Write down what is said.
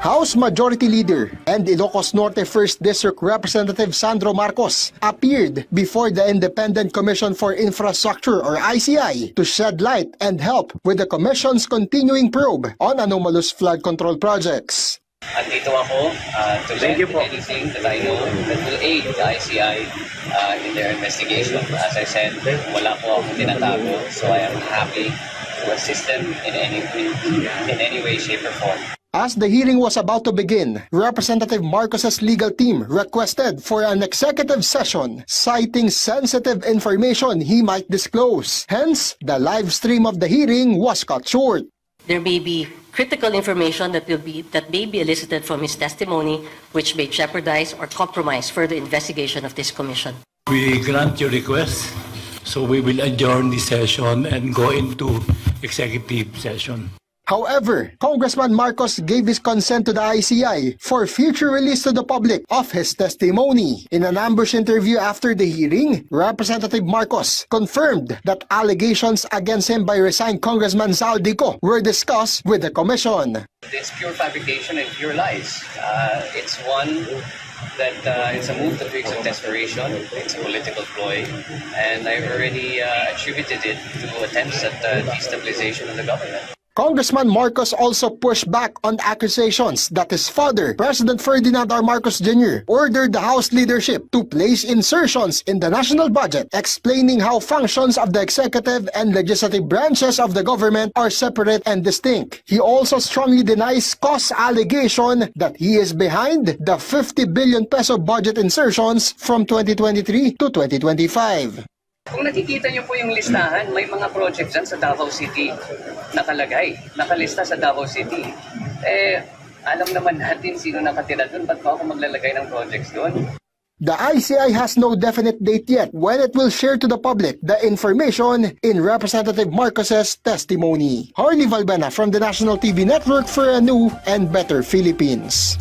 House Majority Leader and Ilocos Norte 1st District Representative Sandro Marcos appeared before the Independent Commission for Infrastructure or ICI to shed light and help with the Commission's continuing probe on anomalous flood control projects. Andito ako to lend anything that I know that will aid the ICI in their investigation. As I said, wala po akong tinatago, so I am happy to assist them in any way, shape, or form. As the hearing was about to begin, Representative Marcos's legal team requested for an executive session citing sensitive information he might disclose. Hence, the live stream of the hearing was cut short. There may be critical information that may be elicited from his testimony which may jeopardize or compromise further investigation of this commission. We grant your request, so we will adjourn the session and go into executive session. However, Congressman Marcos gave his consent to the ICI for future release to the public of his testimony. In an ambush interview after the hearing, Representative Marcos confirmed that allegations against him by resigned Congressman Zaldico were discussed with the Commission. It's pure fabrication and pure lies. It's one that it's a move that reeks of desperation. It's a political ploy, and I've already attributed it to attempts at destabilization of the government. Congressman Marcos also pushed back on accusations that his father, President Ferdinand R. Marcos Jr., ordered the House leadership to place insertions in the national budget, explaining how functions of the executive and legislative branches of the government are separate and distinct. He also strongly denies Cos' allegation that he is behind the 50 billion peso budget insertions from 2023 to 2025. Kung nakikita niyo po yung listahan, may mga projects dyan sa Davao City nakalista sa Davao City. Alam naman natin sino nakatira doon, ba't pa ako maglalagay ng projects doon? The ICI has no definite date yet when it will share to the public the information in Representative Marcos's testimony. Harley Valbena from the National TV Network for a new and better Philippines.